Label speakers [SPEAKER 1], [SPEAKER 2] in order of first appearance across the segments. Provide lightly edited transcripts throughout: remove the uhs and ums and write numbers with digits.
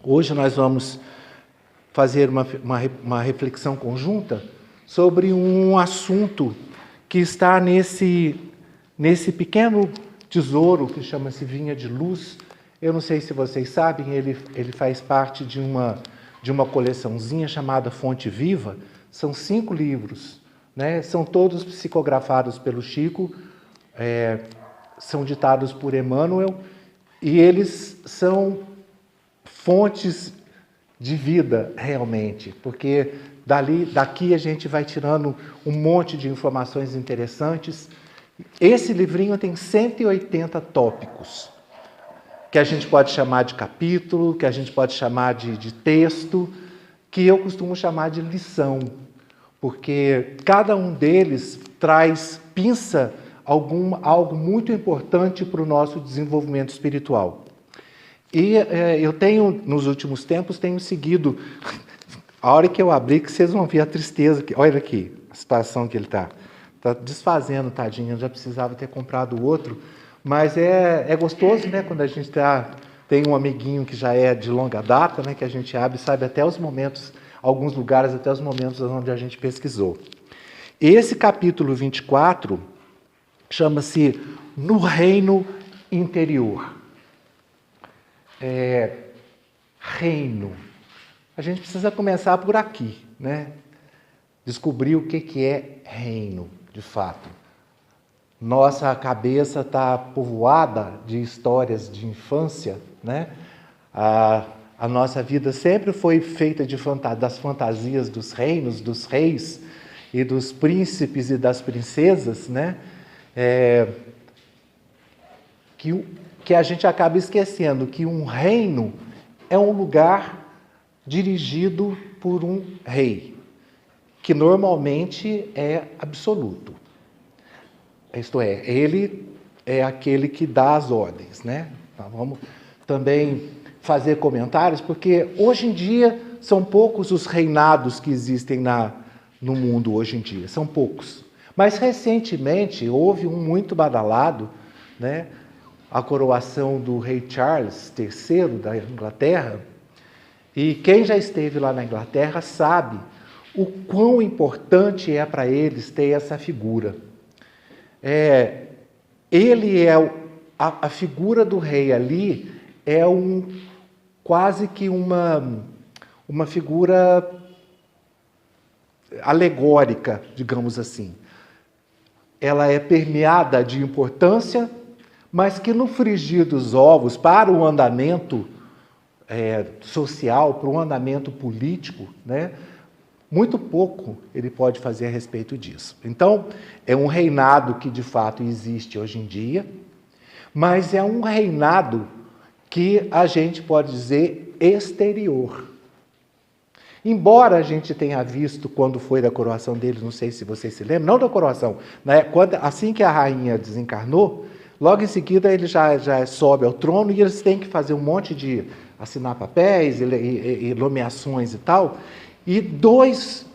[SPEAKER 1] Hoje nós vamos fazer uma reflexão conjunta sobre um assunto que está nesse pequeno tesouro que chama-se Vinha de Luz. Eu não sei se vocês sabem, ele faz parte de uma coleçãozinha chamada Fonte Viva. São 5 livros, né? São todos psicografados pelo Chico, são ditados por Emmanuel, e eles são fontes de vida, realmente, porque daqui a gente vai tirando um monte de informações interessantes. Esse livrinho tem 180 tópicos, que a gente pode chamar de capítulo, que a gente pode chamar de texto, que eu costumo chamar de lição, porque cada um deles pinça algo muito importante para o nosso desenvolvimento espiritual. E eu nos últimos tempos, tenho seguido, a hora que eu abrir, que vocês vão ver a tristeza, olha aqui, a situação que ele está desfazendo, tadinho, eu já precisava ter comprado o outro, mas é gostoso, né, quando a gente tem um amiguinho que já é de longa data, né, que a gente abre e sabe até os momentos, alguns lugares, até os momentos onde a gente pesquisou. Esse capítulo 24 chama-se No Reino Interior. Reino. A gente precisa começar por aqui, né? Descobrir o que é reino, de fato. Nossa cabeça está povoada de histórias de infância, né? A nossa vida sempre foi feita das fantasias dos reinos, dos reis e dos príncipes e das princesas, né? Que a gente acaba esquecendo que um reino é um lugar dirigido por um rei, que normalmente é absoluto. Isto é, ele é aquele que dá as ordens, né? Então, vamos também fazer comentários, porque hoje em dia são poucos os reinados que existem no mundo hoje em dia, são poucos. Mas recentemente houve um muito badalado, né? A coroação do rei Charles III da Inglaterra, e quem já esteve lá na Inglaterra sabe o quão importante é para eles ter essa figura. A figura do rei ali é quase que uma figura alegórica, digamos assim. Ela é permeada de importância, mas que no frigir dos ovos, para o andamento social, para o andamento político, né, muito pouco ele pode fazer a respeito disso. Então, é um reinado que de fato existe hoje em dia, mas é um reinado que a gente pode dizer exterior. Embora a gente tenha visto quando foi da coroação deles, não sei se vocês se lembram, não da coroação, né, assim que a rainha desencarnou, logo em seguida ele já sobe ao trono e eles têm que fazer um monte de assinar papéis e nomeações e tal. E 2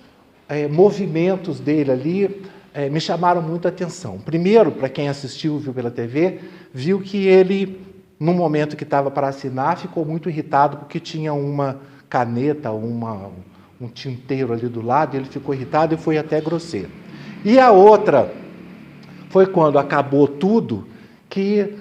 [SPEAKER 1] movimentos dele ali me chamaram muito a atenção. Primeiro, para quem assistiu, viu pela TV, viu que ele, no momento que estava para assinar, ficou muito irritado porque tinha uma caneta, um tinteiro ali do lado, e ele ficou irritado e foi até grosseiro. E a outra foi quando acabou tudo, que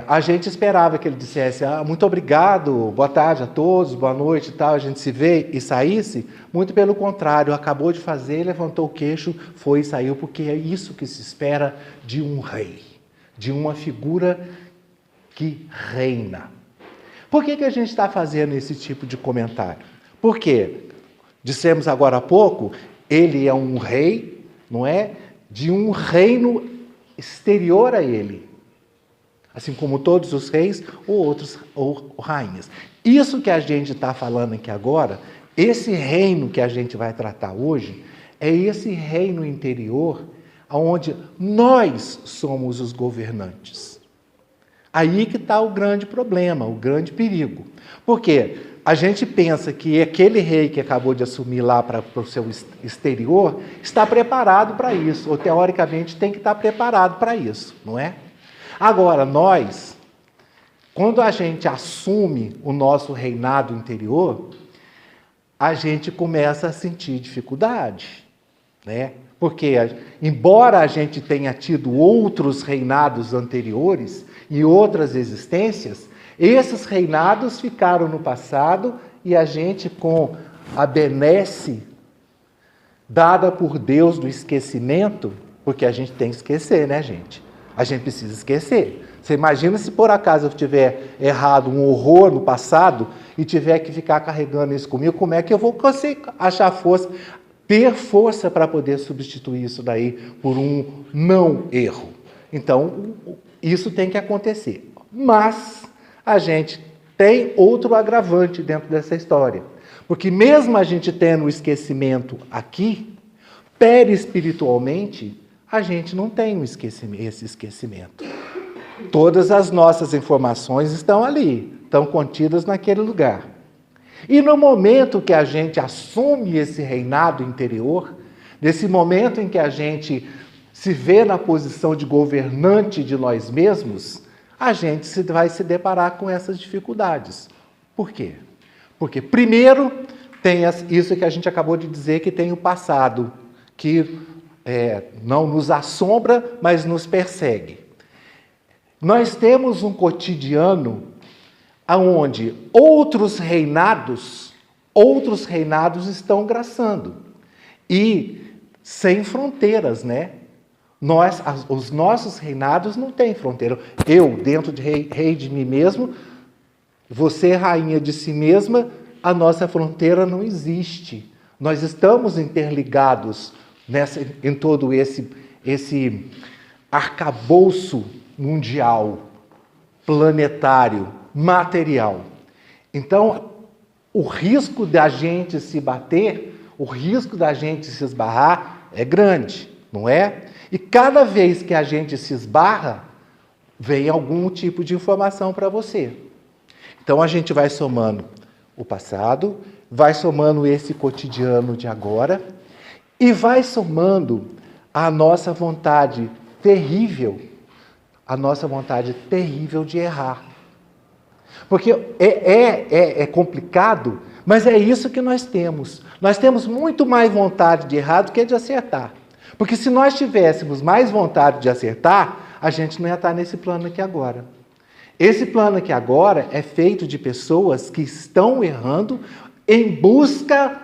[SPEAKER 1] a gente esperava que ele dissesse muito obrigado, boa tarde a todos, boa noite e tal, a gente se vê, e saísse. Muito pelo contrário, acabou de fazer, levantou o queixo, foi e saiu, porque é isso que se espera de um rei, de uma figura que reina. Por que a gente está fazendo esse tipo de comentário? Porque, dissemos agora há pouco, ele é um rei, não é? De um reino exterior a ele. Assim como todos os reis ou rainhas. Isso que a gente está falando aqui agora, esse reino que a gente vai tratar hoje, é esse reino interior onde nós somos os governantes. Aí que está o grande problema, o grande perigo. Porque a gente pensa que aquele rei que acabou de assumir lá para o seu exterior está preparado para isso, ou teoricamente tem que estar preparado para isso, não é? Agora, nós Quando a gente assume o nosso reinado interior, a gente começa a sentir dificuldade, né? Porque, embora a gente tenha tido outros reinados anteriores e outras existências, esses reinados ficaram no passado e a gente, com a benesse dada por Deus do esquecimento, porque a gente tem que esquecer, né, gente? A gente precisa esquecer. Você imagina se por acaso eu tiver errado um horror no passado e tiver que ficar carregando isso comigo, como é que eu vou conseguir achar força, ter força para poder substituir isso daí por um não erro? Então, isso tem que acontecer. Mas a gente tem outro agravante dentro dessa história. Porque mesmo a gente tendo o esquecimento aqui, perispiritualmente, a gente não tem esse esquecimento. Todas as nossas informações estão ali, estão contidas naquele lugar. E no momento que a gente assume esse reinado interior, nesse momento em que a gente se vê na posição de governante de nós mesmos, a gente vai se deparar com essas dificuldades. Por quê? Porque, primeiro, tem isso que a gente acabou de dizer, que tem o passado, que não nos assombra, mas nos persegue. Nós temos um cotidiano onde outros reinados estão graçando. E sem fronteiras, né? Os nossos reinados não têm fronteira. Eu, dentro de rei de mim mesmo, você, rainha de si mesma, a nossa fronteira não existe. Nós estamos interligados em todo esse arcabouço mundial, planetário, material. Então, o risco da gente se bater, o risco da gente se esbarrar é grande, não é? E cada vez que a gente se esbarra, vem algum tipo de informação para você. Então, a gente vai somando o passado, vai somando esse cotidiano de agora e vai somando a nossa vontade terrível, de errar. Porque é complicado, mas é isso que nós temos. Nós temos muito mais vontade de errar do que de acertar. Porque se nós tivéssemos mais vontade de acertar, a gente não ia estar nesse plano aqui agora. Esse plano aqui agora é feito de pessoas que estão errando em busca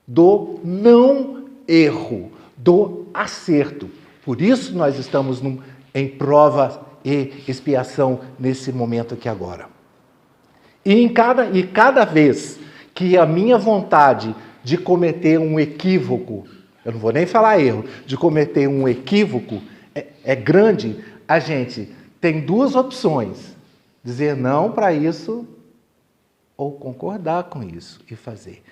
[SPEAKER 1] do não erro, do acerto. Por isso nós estamos em prova e expiação nesse momento aqui agora. E cada vez que a minha vontade de cometer um equívoco, eu não vou nem falar erro, de cometer um equívoco é grande, a gente tem duas opções: dizer não para isso ou concordar com isso e fazer.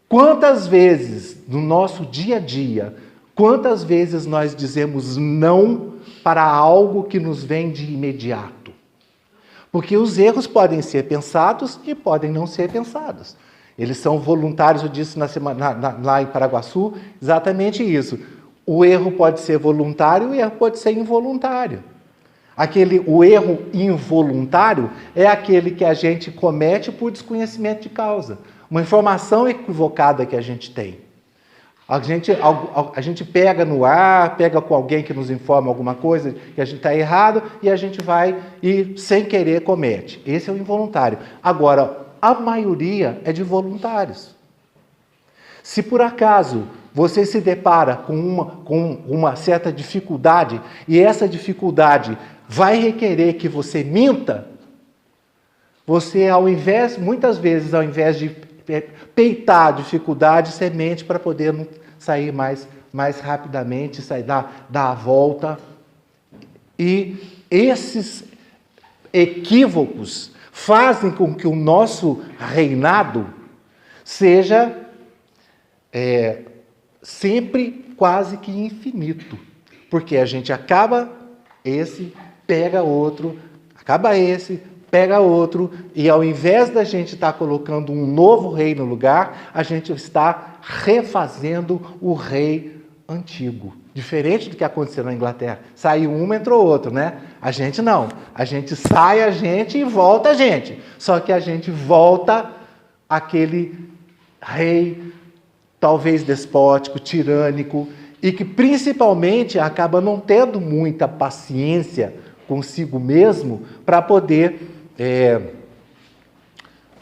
[SPEAKER 1] Quantas vezes no nosso dia a dia, quantas vezes nós dizemos não para algo que nos vem de imediato? Porque os erros podem ser pensados e podem não ser pensados. Eles são voluntários, eu disse lá em Paraguaçu, exatamente isso. O erro pode ser voluntário e o erro pode ser involuntário. O erro involuntário é aquele que a gente comete por desconhecimento de causa. Uma informação equivocada que a gente tem. A gente pega no ar, pega com alguém que nos informa alguma coisa que a gente está errado e a gente vai e, sem querer, comete. Esse é o involuntário. Agora, a maioria é de voluntários. Se por acaso você se depara com uma certa dificuldade e essa dificuldade vai requerer que você minta, você, muitas vezes, ao invés de peitar a dificuldade, você mente para poder sair mais rapidamente, dar a volta. E esses equívocos fazem com que o nosso reinado seja sempre quase que infinito. Porque a gente acaba esse, pega outro, acaba esse, pega outro, e ao invés da gente estar colocando um novo rei no lugar, a gente está refazendo o rei antigo. Diferente do que aconteceu na Inglaterra. Saiu uma, entrou outro, né? A gente não. A gente sai a gente e volta a gente. Só que a gente volta aquele rei, talvez despótico, tirânico, e que principalmente acaba não tendo muita paciência consigo mesmo para poder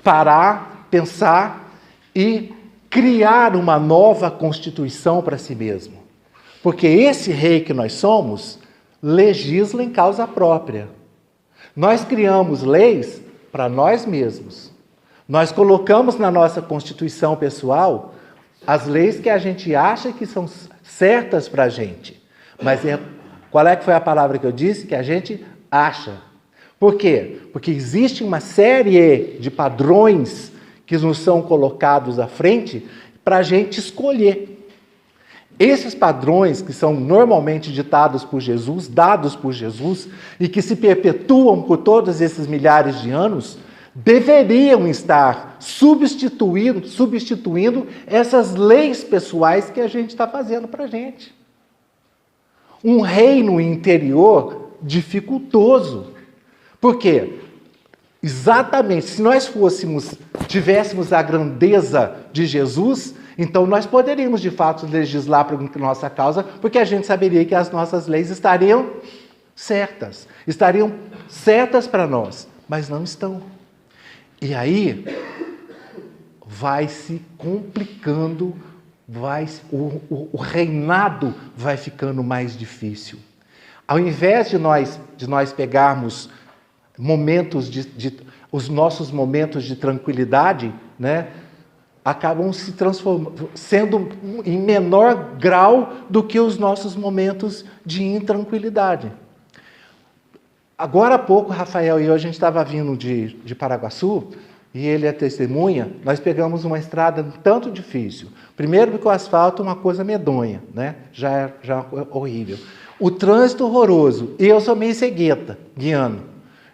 [SPEAKER 1] parar, pensar e criar uma nova constituição para si mesmo. Porque esse rei que nós somos, legisla em causa própria. Nós criamos leis para nós mesmos. Nós colocamos na nossa constituição pessoal as leis que a gente acha que são certas para a gente. Mas qual é que foi a palavra que eu disse? Que a gente acha. Por quê? Porque existe uma série de padrões que nos são colocados à frente para a gente escolher. Esses padrões que são normalmente ditados por Jesus, dados por Jesus, e que se perpetuam por todos esses milhares de anos, deveriam estar substituindo essas leis pessoais que a gente está fazendo para a gente. Um reino interior dificultoso. Por quê? Exatamente, se nós tivéssemos a grandeza de Jesus, então nós poderíamos de fato legislar para nossa causa, porque a gente saberia que as nossas leis estariam certas para nós, mas não estão. E aí vai se complicando, o reinado vai ficando mais difícil. Ao invés de nós pegarmos os nossos momentos de tranquilidade, né, acabam se transformando, sendo em menor grau do que os nossos momentos de intranquilidade. Agora há pouco, Rafael e eu, a gente estava vindo de Paraguaçu, e ele é testemunha, nós pegamos uma estrada um tanto difícil. Primeiro porque o asfalto é uma coisa medonha, né? Já é horrível. O trânsito horroroso, e eu sou meio cegueta, guiando.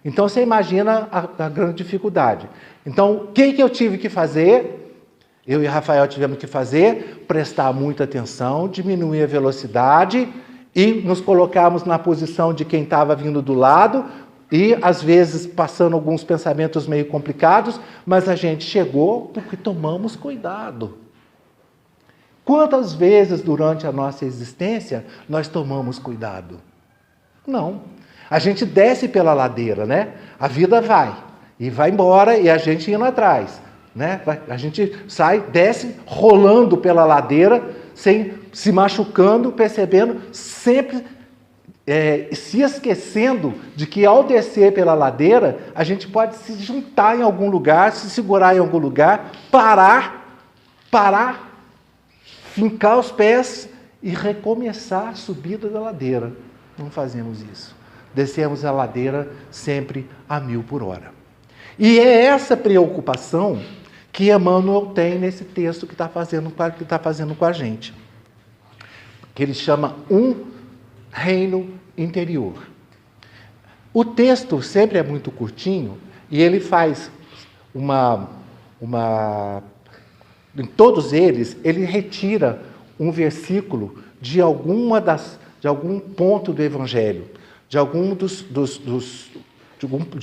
[SPEAKER 1] Então você imagina a grande dificuldade. Então, o que eu tive que fazer? Eu e Rafael tivemos que fazer, prestar muita atenção, diminuir a velocidade e nos colocarmos na posição de quem estava vindo do lado e, às vezes, passando alguns pensamentos meio complicados, mas a gente chegou porque tomamos cuidado. Quantas vezes durante a nossa existência nós tomamos cuidado? Não. A gente desce pela ladeira, né? A vida vai embora e a gente indo atrás. Né? A gente desce rolando pela ladeira, sem se machucando, percebendo, sempre se esquecendo de que ao descer pela ladeira, a gente pode se juntar em algum lugar, se segurar em algum lugar, parar, fincar os pés e recomeçar a subida da ladeira. Não fazemos isso. Descemos a ladeira sempre a 1000 por hora. E é essa preocupação que Emmanuel tem nesse texto que está fazendo com a gente. Que ele chama um reino interior. O texto sempre é muito curtinho e ele faz em todos eles, ele retira um versículo de algum ponto do Evangelho, de algum de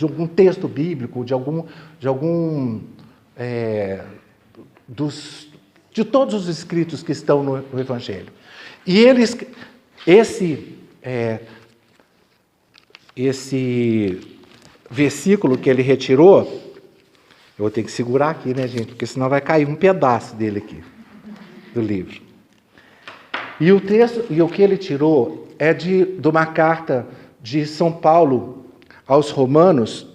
[SPEAKER 1] algum texto bíblico, de todos os escritos que estão no Evangelho. E esse versículo que ele retirou, eu vou ter que segurar aqui, né, gente? Porque senão vai cair um pedaço dele aqui, do livro. E o que ele tirou é de uma carta de São Paulo aos Romanos,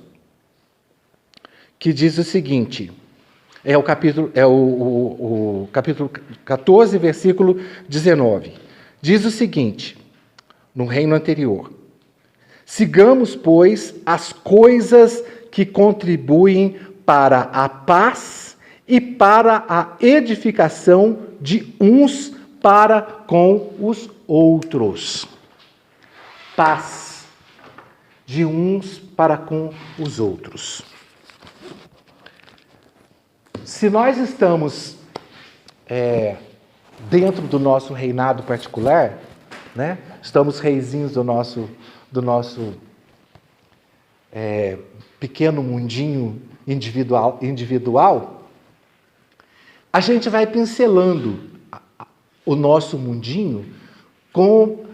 [SPEAKER 1] que diz o seguinte, é o capítulo 14, versículo 19. Diz o seguinte, no reino anterior: sigamos, pois, as coisas que contribuem para a paz e para a edificação de uns para com os outros. Paz de uns para com os outros. Se nós estamos dentro do nosso reinado particular, né? Estamos reizinhos do nosso pequeno mundinho individual. A gente vai pincelando o nosso mundinho com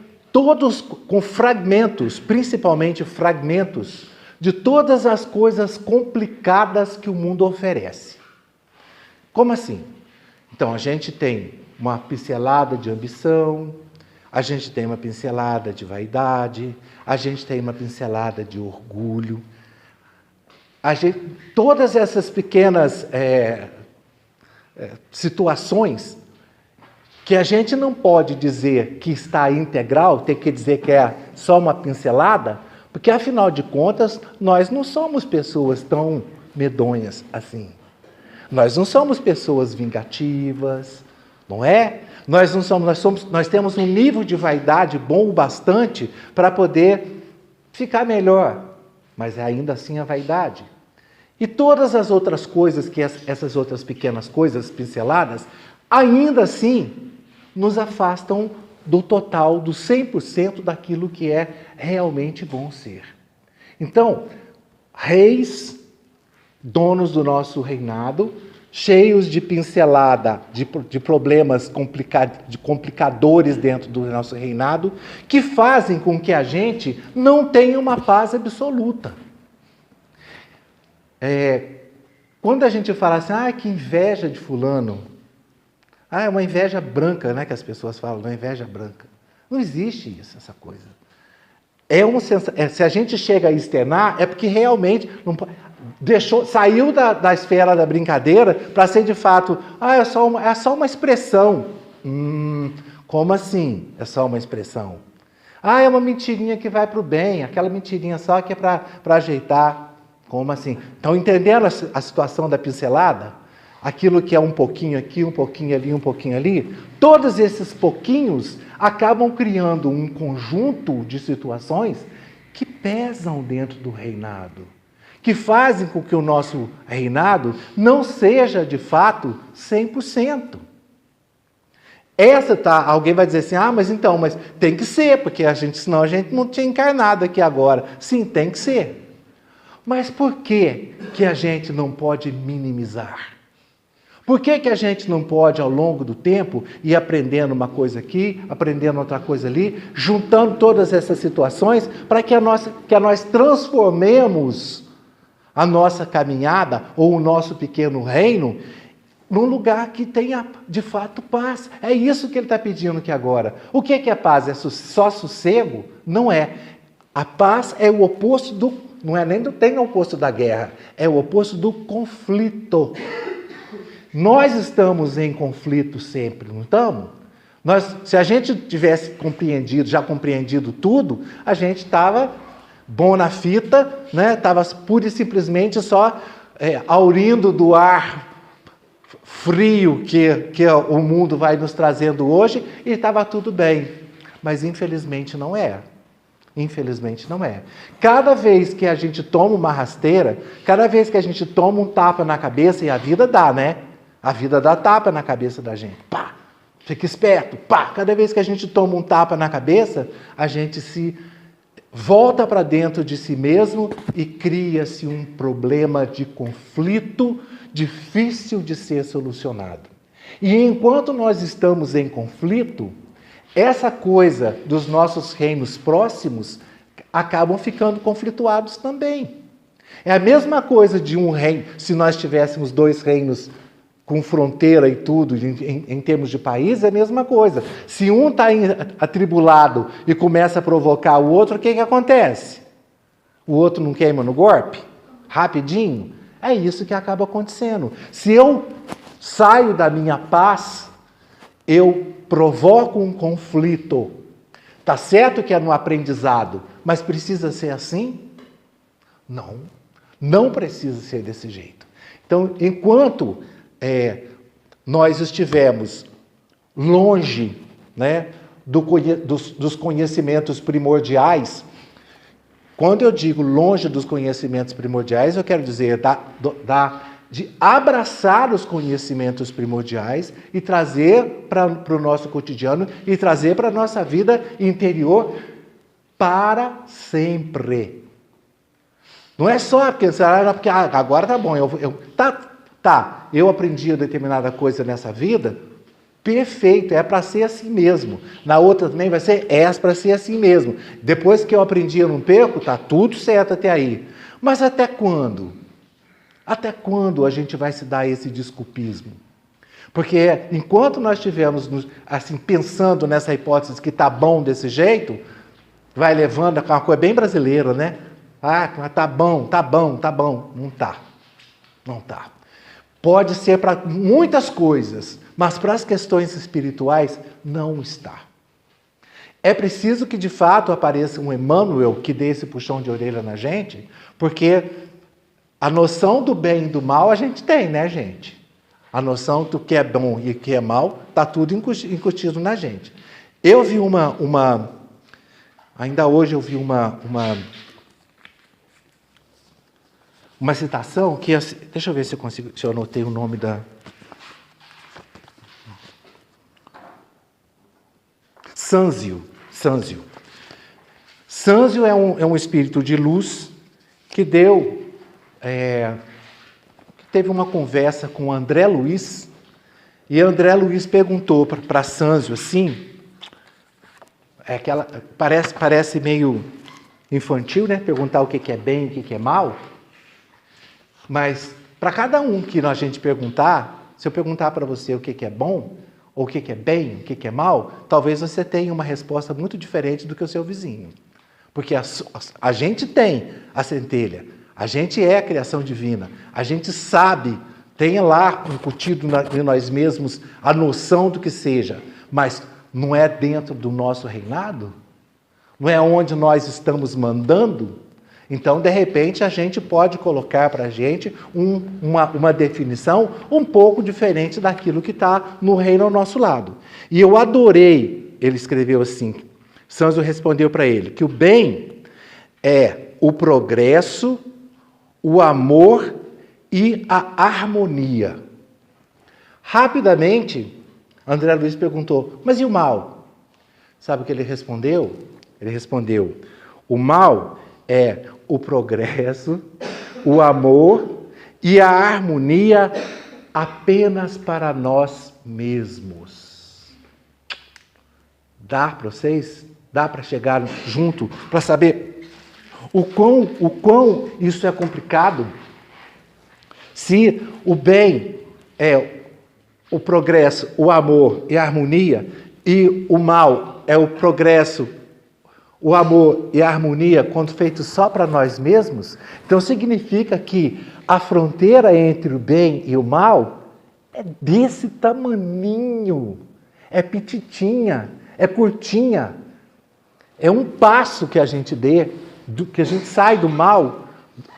[SPEAKER 1] fragmentos, principalmente fragmentos de todas as coisas complicadas que o mundo oferece. Como assim? Então, a gente tem uma pincelada de ambição, a gente tem uma pincelada de vaidade, a gente tem uma pincelada de orgulho. Todas essas pequenas situações que a gente não pode dizer que está integral, tem que dizer que é só uma pincelada, porque, afinal de contas, nós não somos pessoas tão medonhas assim. Nós não somos pessoas vingativas, não é? Nós temos um nível de vaidade bom o bastante para poder ficar melhor, mas ainda assim a vaidade. E todas as outras coisas, essas outras pequenas coisas pinceladas, ainda assim nos afastam do total, do 100% daquilo que é realmente bom ser. Então, reis, donos do nosso reinado, cheios de pincelada, de problemas complicadores dentro do nosso reinado, que fazem com que a gente não tenha uma paz absoluta. Quando a gente fala assim, que inveja de fulano, é uma inveja branca, né, que as pessoas falam, uma inveja branca. Não existe isso, essa coisa. Se a gente chega a externar, é porque realmente não saiu da esfera da brincadeira para ser de fato, é só uma expressão. Como assim? É só uma expressão? É uma mentirinha que vai para o bem, aquela mentirinha só que é para ajeitar. Como assim? Estão entendendo a situação da pincelada? Aquilo que é um pouquinho aqui, um pouquinho ali, um pouquinho ali, todos esses pouquinhos acabam criando um conjunto de situações que pesam dentro do reinado, que fazem com que o nosso reinado não seja, de fato, 100%. Alguém vai dizer assim, mas tem que ser, porque senão a gente não tinha encarnado aqui agora. Sim, tem que ser. Mas por que a gente não pode minimizar? Por que a gente não pode, ao longo do tempo, ir aprendendo uma coisa aqui, aprendendo outra coisa ali, juntando todas essas situações para que nós transformemos a nossa caminhada ou o nosso pequeno reino num lugar que tenha, de fato, paz? É isso que ele está pedindo aqui agora. O que é paz? É só sossego? Não é. A paz é o oposto não é nem tem o oposto da guerra, é o oposto do conflito. Nós estamos em conflito sempre, não estamos? Se a gente tivesse já compreendido tudo, a gente estava bom na fita, né? Estava pura e simplesmente só aurindo do ar frio que o mundo vai nos trazendo hoje e estava tudo bem. Mas infelizmente não é. Infelizmente não é. Cada vez que a gente toma uma rasteira, cada vez que a gente toma um tapa na cabeça, e a vida dá, né? A vida dá tapa na cabeça da gente. Pá! Fica esperto. Pá! Cada vez que a gente toma um tapa na cabeça, a gente se volta para dentro de si mesmo e cria-se um problema de conflito difícil de ser solucionado. E enquanto nós estamos em conflito, essa coisa dos nossos reinos próximos acabam ficando conflituados também. É a mesma coisa de um reino, se nós tivéssemos dois reinos com fronteira e tudo, em termos de país, é a mesma coisa. Se um está atribulado e começa a provocar o outro, o que acontece? O outro não queima no golpe? Rapidinho? É isso que acaba acontecendo. Se eu saio da minha paz, eu provoco um conflito. Está certo que é no aprendizado, mas precisa ser assim? Não. Não precisa ser desse jeito. Então, enquanto nós estivermos longe, né, dos conhecimentos primordiais, quando eu digo longe dos conhecimentos primordiais, eu quero dizer da de abraçar os conhecimentos primordiais e trazer para o nosso cotidiano e trazer para a nossa vida interior para sempre. Não é só porque agora tá bom, eu aprendi determinada coisa nessa vida, perfeito, é para ser assim mesmo. Na outra também vai ser, para ser assim mesmo. Depois que eu aprendi, eu não perco, tá tudo certo até aí. Mas até quando? Até quando a gente vai se dar esse desculpismo? Porque enquanto nós estivermos assim, pensando nessa hipótese que tá bom desse jeito, vai levando, é uma coisa bem brasileira, né? Tá bom. Não tá. Não tá. Pode ser para muitas coisas, mas para as questões espirituais, não está. É preciso que, de fato, apareça um Emmanuel que dê esse puxão de orelha na gente, porque a noção do bem e do mal a gente tem, né, gente? A noção do que é bom e o que é mal está tudo incutido na gente. Eu vi ainda hoje eu vi uma citação que... Deixa eu ver se eu anotei o nome da... Sanzio. Sanzio é um espírito de luz que teve uma conversa com André Luiz, e André Luiz perguntou para Sanzio assim, parece meio infantil, né? Perguntar o que é bem e o que é mal, mas para cada um que a gente perguntar, se eu perguntar para você o que é bom, ou o que é bem, o que é mal, talvez você tenha uma resposta muito diferente do que o seu vizinho. Porque a gente tem a centelha, a gente é a criação divina, a gente sabe, tem lá incutido em nós mesmos a noção do que seja, mas não é dentro do nosso reinado? Não é onde nós estamos mandando? Então, de repente, a gente pode colocar para a gente uma definição um pouco diferente daquilo que está no reino ao nosso lado. E eu adorei, ele escreveu assim, Sanzio respondeu para ele, que o bem é o progresso, o amor e a harmonia. Rapidamente, André Luiz perguntou, mas e o mal? Sabe o que ele respondeu? Ele respondeu, o mal é o progresso, o amor e a harmonia apenas para nós mesmos. Dá para vocês? Dá para chegar junto, para saber o quão isso é complicado? Se o bem é o progresso, o amor e a harmonia, e o mal é o progresso, o amor e a harmonia quando feito só para nós mesmos, então significa que a fronteira entre o bem e o mal é desse tamaninho, é pititinha, é curtinha. É um passo que a gente que a gente sai do mal,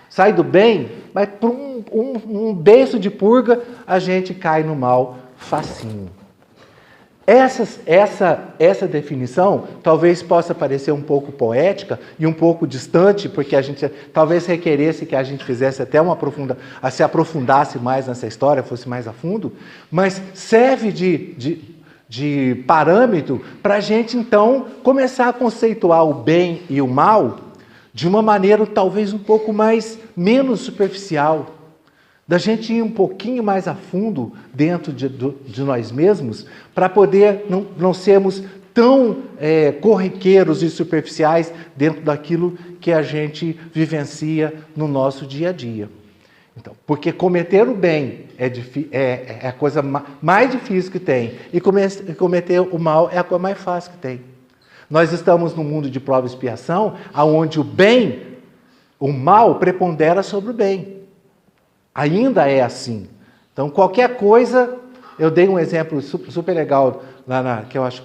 [SPEAKER 1] sai do bem, mas por um beiço de purga a gente cai no mal facinho. Essa definição talvez possa parecer um pouco poética e um pouco distante, porque a gente talvez requeresse que a gente fizesse até se aprofundasse mais nessa história, fosse mais a fundo, mas serve de parâmetro para a gente, então, começar a conceituar o bem e o mal de uma maneira talvez um pouco menos superficial, da gente ir um pouquinho mais a fundo dentro de nós mesmos, para poder não sermos tão corriqueiros e superficiais dentro daquilo que a gente vivencia no nosso dia a dia. Então, porque cometer o bem é a coisa mais difícil que tem, e cometer o mal é a coisa mais fácil que tem. Nós estamos num mundo de prova e expiação, onde o mal prepondera sobre o bem. Ainda é assim. Então, qualquer coisa, eu dei um exemplo super legal, que eu acho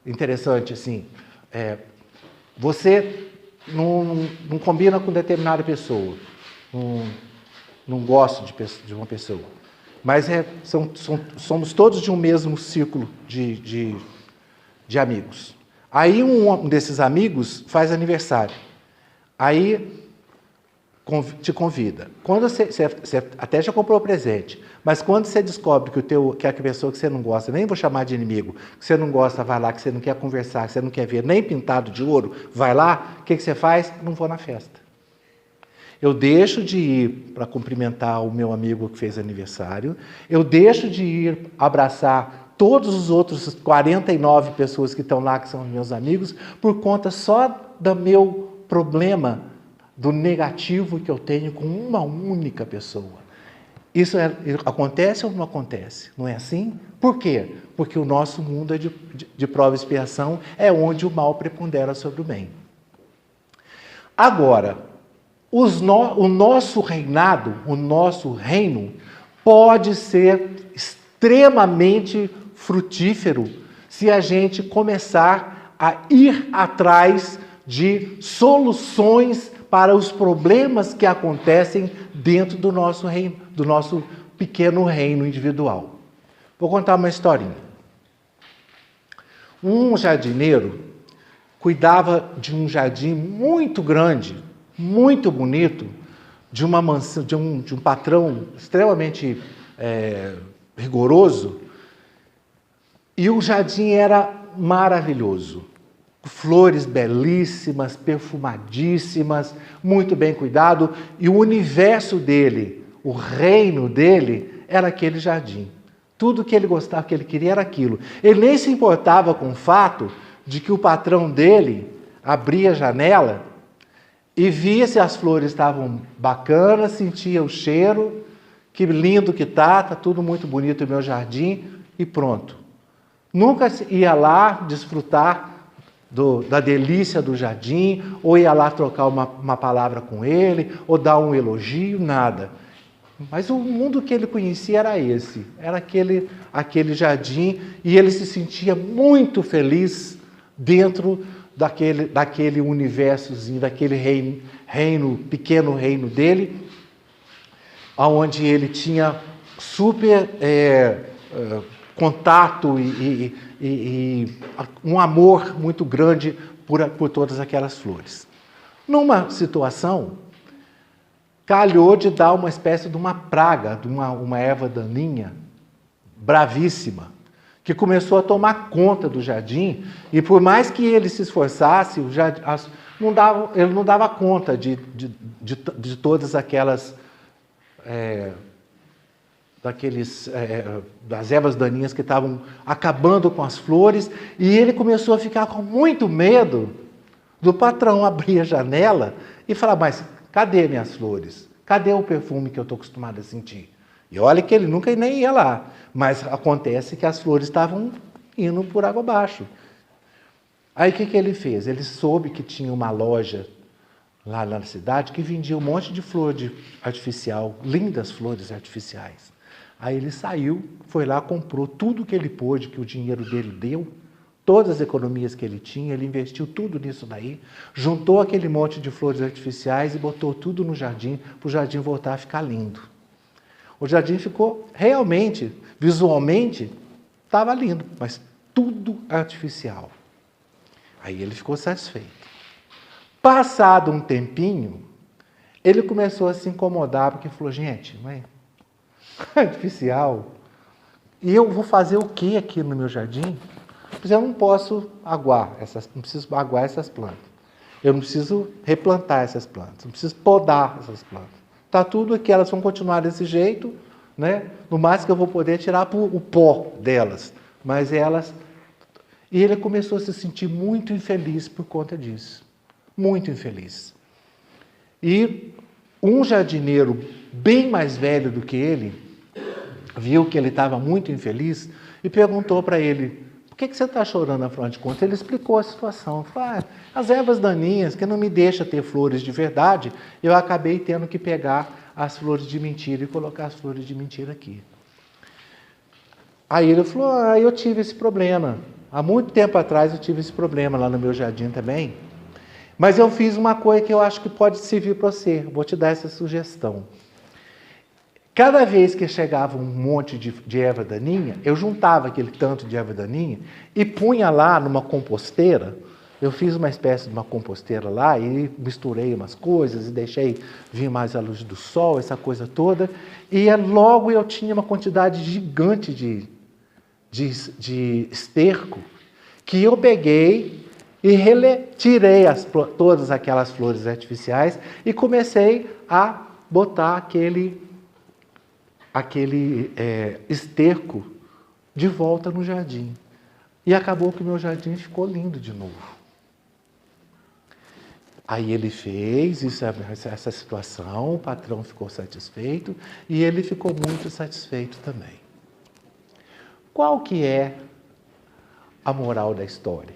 [SPEAKER 1] interessante, assim, você não combina com determinada pessoa, não gosta de uma pessoa, mas somos todos de um mesmo círculo de amigos. Aí um desses amigos faz aniversário. Aí te convida. Quando você até já comprou o presente, mas quando você descobre que a pessoa que você não gosta, nem vou chamar de inimigo, que você não gosta, vai lá, que você não quer conversar, que você não quer ver nem pintado de ouro, vai lá, o que você faz? Não vou na festa. Eu deixo de ir para cumprimentar o meu amigo que fez aniversário, eu deixo de ir abraçar todos os outros 49 pessoas que estão lá, que são meus amigos, por conta só do meu problema, do negativo que eu tenho com uma única pessoa. Isso acontece ou não acontece? Não é assim? Por quê? Porque o nosso mundo é de prova e expiação, é onde o mal prepondera sobre o bem. Agora, o nosso reinado, o nosso reino, pode ser extremamente frutífero se a gente começar a ir atrás de soluções para os problemas que acontecem dentro do nosso reino, do nosso pequeno reino individual. Vou contar uma historinha. Um jardineiro cuidava de um jardim muito grande, muito bonito, de uma mansão, de um patrão extremamente rigoroso, e o jardim era maravilhoso. Flores belíssimas, perfumadíssimas, muito bem cuidado, e o universo dele, o reino dele, era aquele jardim. Tudo que ele gostava, que ele queria era aquilo. Ele nem se importava com o fato de que o patrão dele abria a janela e via se as flores estavam bacanas, sentia o cheiro, que lindo que tá tudo muito bonito no meu jardim, e pronto. Nunca ia lá desfrutar da delícia do jardim, ou ia lá trocar uma palavra com ele, ou dar um elogio, nada. Mas o mundo que ele conhecia era esse, era aquele jardim, e ele se sentia muito feliz dentro daquele universozinho, daquele reino, pequeno reino dele, onde ele tinha super contato e um amor muito grande por todas aquelas flores. Numa situação, calhou de dar uma espécie de uma praga, de uma erva daninha bravíssima, que começou a tomar conta do jardim, e por mais que ele se esforçasse, ele não dava conta de todas aquelas das ervas daninhas que estavam acabando com as flores, e ele começou a ficar com muito medo do patrão abrir a janela e falar: mas cadê minhas flores? Cadê o perfume que eu estou acostumado a sentir? E olha que ele nunca nem ia lá, mas acontece que as flores estavam indo por água abaixo. Aí o que ele fez? Ele soube que tinha uma loja lá na cidade que vendia um monte de flor artificial, lindas flores artificiais. Aí ele saiu, foi lá, comprou tudo que ele pôde, que o dinheiro dele deu, todas as economias que ele tinha, ele investiu tudo nisso daí, juntou aquele monte de flores artificiais e botou tudo no jardim, para o jardim voltar a ficar lindo. O jardim ficou realmente, visualmente, estava lindo, mas tudo artificial. Aí ele ficou satisfeito. Passado um tempinho, ele começou a se incomodar, porque falou: gente, mãe, artificial, e eu vou fazer o que aqui no meu jardim? Eu não posso não preciso aguar essas plantas. Eu não preciso replantar essas plantas, não preciso podar essas plantas. Está tudo aqui, elas vão continuar desse jeito, né? No máximo que eu vou poder tirar o pó delas, mas elas... E ele começou a se sentir muito infeliz por conta disso, muito infeliz. E um jardineiro bem mais velho do que ele, viu que ele estava muito infeliz e perguntou para ele: por que você está chorando, afinal de contas? Ele explicou a situação. Falou: as ervas daninhas que não me deixam ter flores de verdade, eu acabei tendo que pegar as flores de mentira e colocar as flores de mentira aqui. Aí ele falou: eu tive esse problema. Há muito tempo atrás eu tive esse problema lá no meu jardim também. Mas eu fiz uma coisa que eu acho que pode servir para você. Vou te dar essa sugestão. Cada vez que chegava um monte de erva daninha, eu juntava aquele tanto de erva daninha e punha lá numa composteira, eu fiz uma espécie de uma composteira lá e misturei umas coisas e deixei vir mais a luz do sol, essa coisa toda. E logo eu tinha uma quantidade gigante de esterco que eu peguei e tirei todas aquelas flores artificiais e comecei a botar aquele esterco de volta no jardim. E acabou que o meu jardim ficou lindo de novo. Aí ele fez essa situação, o patrão ficou satisfeito e ele ficou muito satisfeito também. Qual que é a moral da história?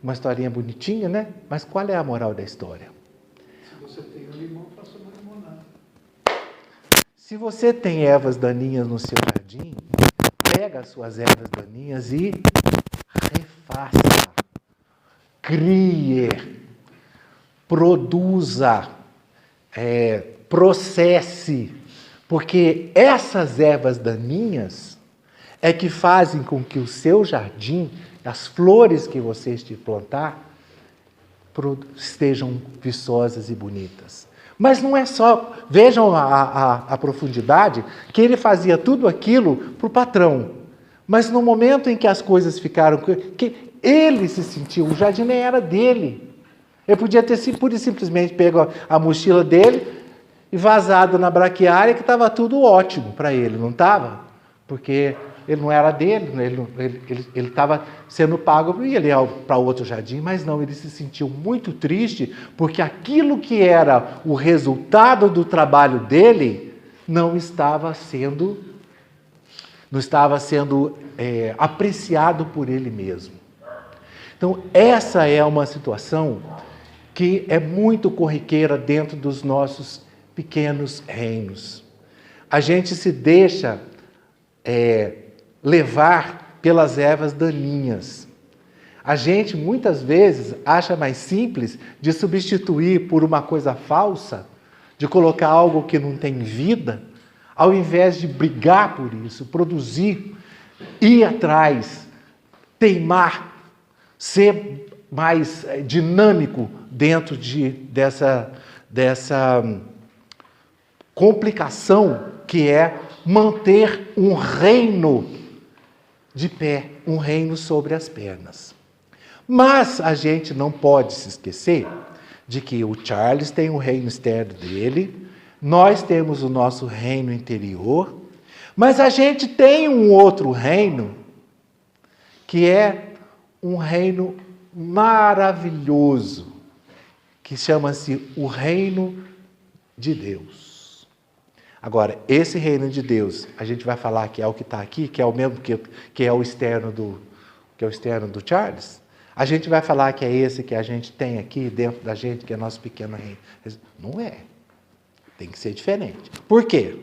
[SPEAKER 1] Uma historinha bonitinha, né? Mas qual é a moral da história?
[SPEAKER 2] Se você tem um limão, faça uma limonada.
[SPEAKER 1] Se você tem ervas daninhas no seu jardim, pega as suas ervas daninhas e refaça, crie, produza, processe, porque essas ervas daninhas é que fazem com que o seu jardim, as flores que você plantar, estejam viçosas e bonitas. Mas não é só, vejam a profundidade, que ele fazia tudo aquilo para o patrão. Mas no momento em que as coisas ficaram, que ele se sentiu, o jardim nem era dele. Ele podia ter pura e simplesmente pego a mochila dele e vazado na braquiária, que estava tudo ótimo para ele, não estava? Porque ele não era dele, ele estava sendo pago para ir para outro jardim, mas não, ele se sentiu muito triste, porque aquilo que era o resultado do trabalho dele não estava sendo apreciado por ele mesmo. Então, essa é uma situação que é muito corriqueira dentro dos nossos pequenos reinos. A gente se deixa levar pelas ervas daninhas. A gente, muitas vezes, acha mais simples de substituir por uma coisa falsa, de colocar algo que não tem vida, ao invés de brigar por isso, produzir, ir atrás, teimar, ser mais dinâmico dentro dessa complicação que é manter um reino de pé, um reino sobre as pernas. Mas a gente não pode se esquecer de que o Charles tem o reino externo dele, nós temos o nosso reino interior, mas a gente tem um outro reino, que é um reino maravilhoso, que chama-se o reino de Deus. Agora, esse reino de Deus, a gente vai falar que é o que está aqui, que é o mesmo que é o externo do Charles. A gente vai falar que é esse que a gente tem aqui dentro da gente, que é nosso pequeno reino. Não é. Tem que ser diferente. Por quê?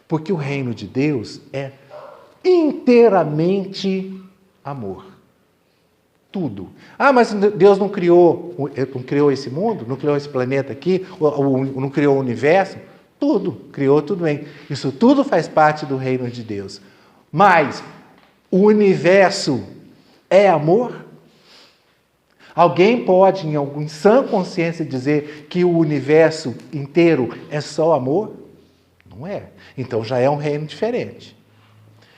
[SPEAKER 1] Porque o reino de Deus é inteiramente amor. Tudo. Ah, mas Deus não criou esse mundo? Não criou esse planeta aqui? Não criou o universo? Tudo. Criou tudo bem. Isso tudo faz parte do reino de Deus. Mas o universo é amor? Alguém pode, em sã consciência, dizer que o universo inteiro é só amor? Não é. Então já é um reino diferente.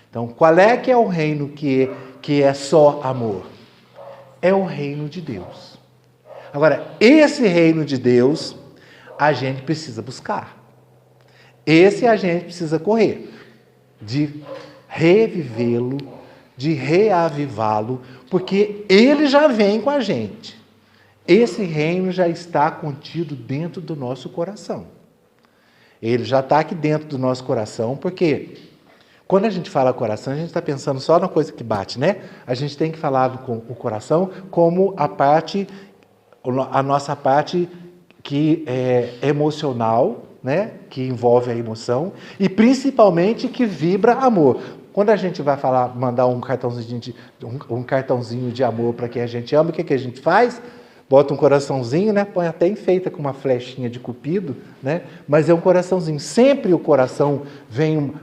[SPEAKER 1] Então, qual é que é o reino que é só amor? É o reino de Deus. Agora, esse reino de Deus, a gente precisa buscar. Esse a gente precisa correr, de revivê-lo, de reavivá-lo, porque ele já vem com a gente. Esse reino já está contido dentro do nosso coração. Ele já está aqui dentro do nosso coração, porque quando a gente fala coração, a gente está pensando só na coisa que bate, né? A gente tem que falar com o coração como a nossa parte que é emocional, né? Que envolve a emoção, e principalmente que vibra amor. Quando a gente vai mandar um cartãozinho de amor para quem a gente ama, o que a gente faz? Bota um coraçãozinho, né? Põe até enfeita com uma flechinha de cupido, né? Mas é um coraçãozinho. Sempre o coração vem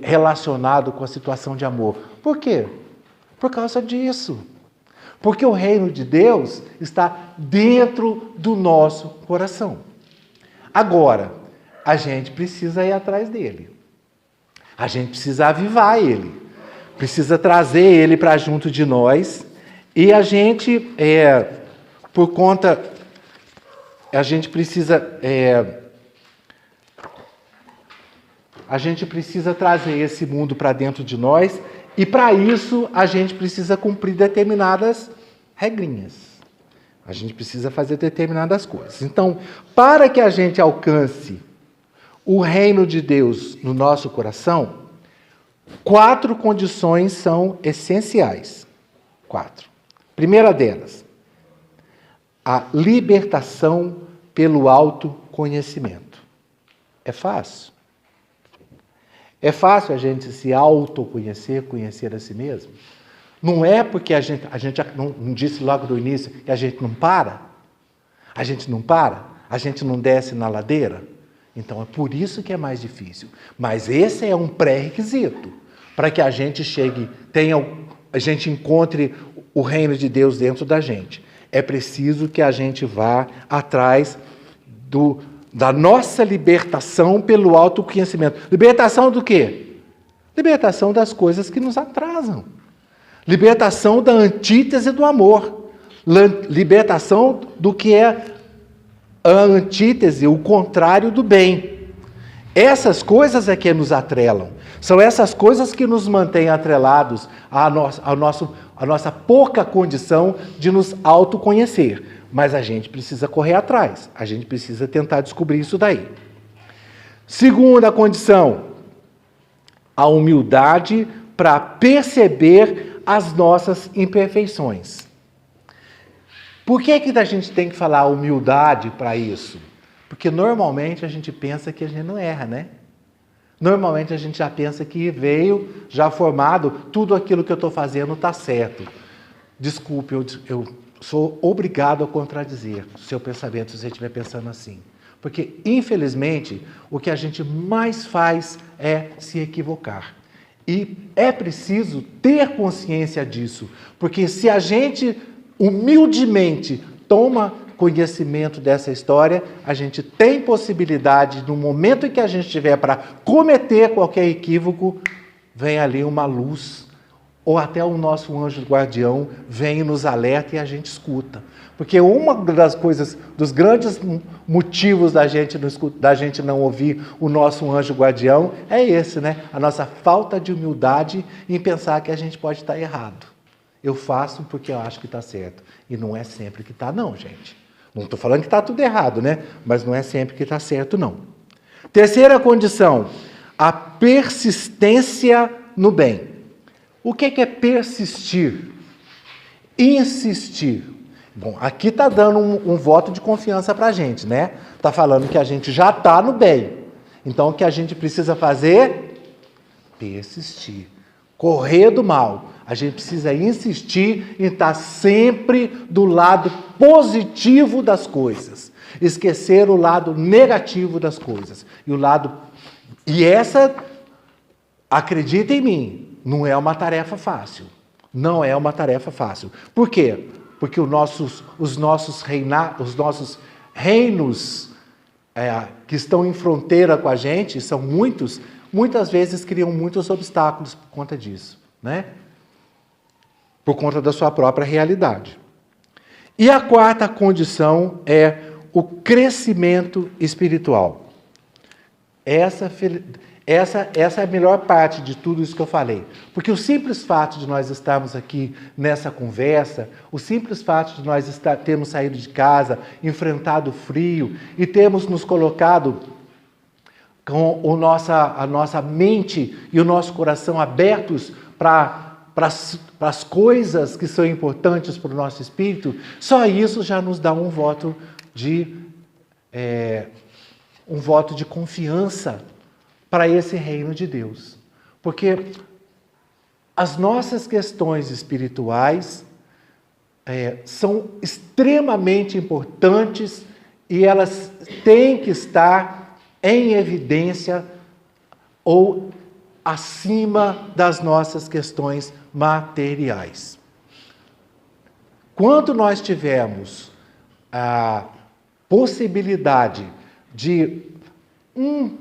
[SPEAKER 1] relacionado com a situação de amor. Por quê? Por causa disso. Porque o reino de Deus está dentro do nosso coração. Agora, a gente precisa ir atrás dele. A gente precisa avivar ele. Precisa trazer ele para junto de nós. E a gente, a gente precisa trazer esse mundo para dentro de nós. E para isso, a gente precisa cumprir determinadas regrinhas. A gente precisa fazer determinadas coisas. Então, para que a gente alcance o reino de Deus no nosso coração, 4 condições são essenciais. 4. Primeira delas, a libertação pelo autoconhecimento. É fácil? É fácil a gente se autoconhecer, conhecer a si mesmo? Não é porque a gente não disse logo do início que a gente não para? A gente não para? A gente não desce na ladeira? Então é por isso que é mais difícil. Mas esse é um pré-requisito para que a gente a gente encontre o reino de Deus dentro da gente. É preciso que a gente vá atrás da nossa libertação pelo autoconhecimento. Libertação do quê? Libertação das coisas que nos atrasam. Libertação da antítese do amor. Libertação do que é a antítese, o contrário do bem. Essas coisas é que nos atrelam. São essas coisas que nos mantêm atrelados à nossa pouca condição de nos autoconhecer. Mas a gente precisa correr atrás. A gente precisa tentar descobrir isso daí. Segunda condição, a humildade para perceber as nossas imperfeições. Por que a gente tem que falar humildade para isso? Porque normalmente a gente pensa que a gente não erra, né? Normalmente a gente já pensa que veio já formado, tudo aquilo que eu estou fazendo está certo. Desculpe, eu sou obrigado a contradizer o seu pensamento se você estiver pensando assim. Porque, infelizmente, o que a gente mais faz é se equivocar. E é preciso ter consciência disso, porque se a gente humildemente toma conhecimento dessa história, a gente tem possibilidade, no momento em que a gente tiver para cometer qualquer equívoco, vem ali uma luz, ou até o nosso anjo guardião vem e nos alerta e a gente escuta. Porque uma das coisas, dos grandes motivos da gente não ouvir o nosso anjo guardião é esse, né? A nossa falta de humildade em pensar que a gente pode estar errado. Eu faço porque eu acho que está certo. E não é sempre que está, não, gente. Não estou falando que está tudo errado, né? Mas não é sempre que está certo, não. Terceira condição, a persistência no bem. O que é persistir? Insistir. Bom, aqui está dando um voto de confiança para a gente, né? Está falando que a gente já está no bem. Então, o que a gente precisa fazer? Persistir. Correr do mal. A gente precisa insistir em estar sempre do lado positivo das coisas. Esquecer o lado negativo das coisas. E essa, acredita em mim, não é uma tarefa fácil. Não é uma tarefa fácil. Por quê? Porque os nossos reinos que estão em fronteira com a gente, são muitas vezes criam muitos obstáculos por conta disso, né? Por conta da sua própria realidade. E a quarta condição é o crescimento espiritual. Essa é a melhor parte de tudo isso que eu falei. Porque o simples fato de nós estarmos aqui nessa conversa, o simples fato de nós termos saído de casa, enfrentado o frio e termos nos colocado com a nossa mente e o nosso coração abertos para as coisas que são importantes para o nosso espírito, só isso já nos dá um voto de confiança para esse reino de Deus. Porque as nossas questões espirituais são extremamente importantes e elas têm que estar em evidência ou acima das nossas questões materiais. Quando nós tivermos a possibilidade de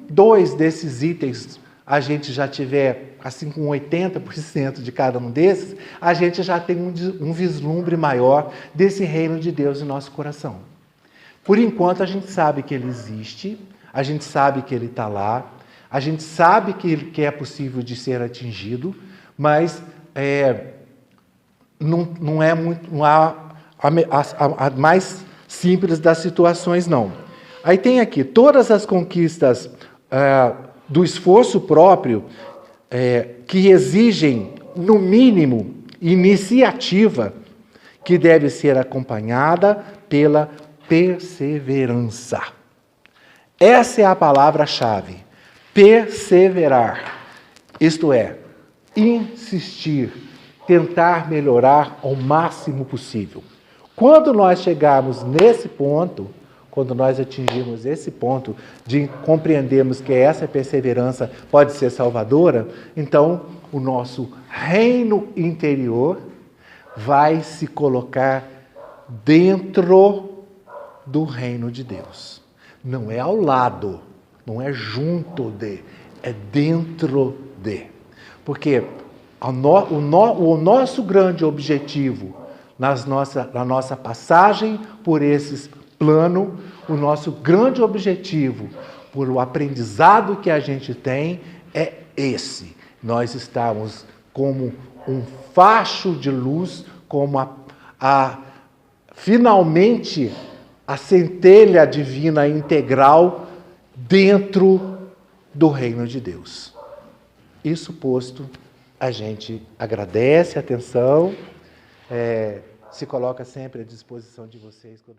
[SPEAKER 1] 2 desses itens, a gente já tiver assim com 80% de cada um desses, a gente já tem um vislumbre maior desse reino de Deus em nosso coração. Por enquanto, a gente sabe que ele existe, a gente sabe que ele está lá, a gente sabe que é possível de ser atingido, mas não é a mais simples das situações, não. Aí tem aqui todas as conquistas do esforço próprio que exigem, no mínimo, iniciativa, que deve ser acompanhada pela perseverança. Essa é a palavra-chave. Perseverar. Isto é, insistir, tentar melhorar ao máximo possível. Quando nós chegarmos nesse ponto, quando nós atingirmos esse ponto de compreendermos que essa perseverança pode ser salvadora, então o nosso reino interior vai se colocar dentro do reino de Deus. Não é ao lado, não é junto de, é dentro de. Porque o nosso grande objetivo na nossa passagem por esses plano, o nosso grande objetivo, por o aprendizado que a gente tem, é esse. Nós estamos como um facho de luz, como finalmente a centelha divina integral dentro do reino de Deus. Isso posto, a gente agradece a atenção, se coloca sempre à disposição de vocês quando